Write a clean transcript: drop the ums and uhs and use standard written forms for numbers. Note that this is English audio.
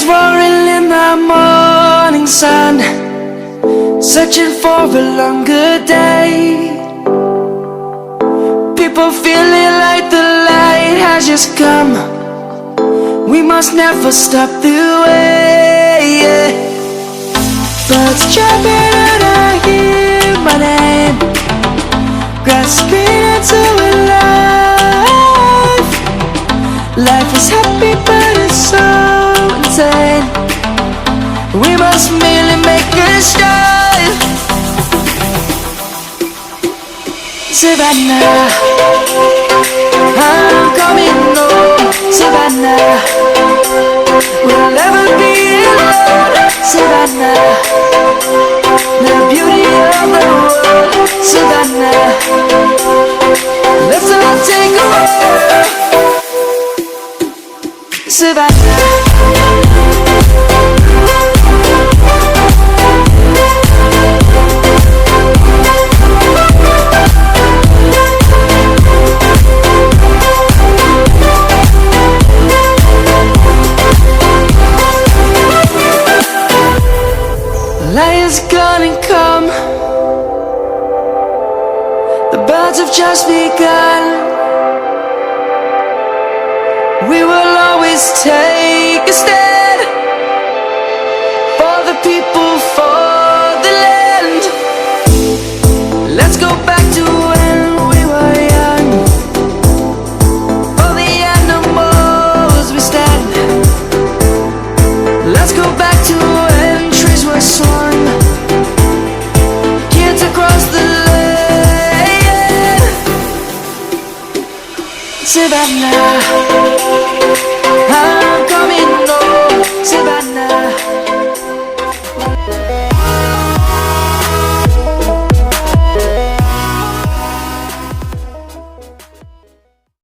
roaring in the morning sun, searching for a longer day. People feeling like the light has just come. We must never stop the way. Birds jumping and I hear my name, grasping into a life. Life is happy but it's so insane. We must merely make a start. Savannah, I'm coming home. Savannah, we'll never be alone. Savannah, the beauty of the world. Savannah, let's all take a walk. Savannah. Light is gonna come. The birds have just begun. We will always take a stand for the people, for the land. Let's go back to when we were young. For the animals we stand. Let's go back to when trees were swung, kids across the land. Savannah.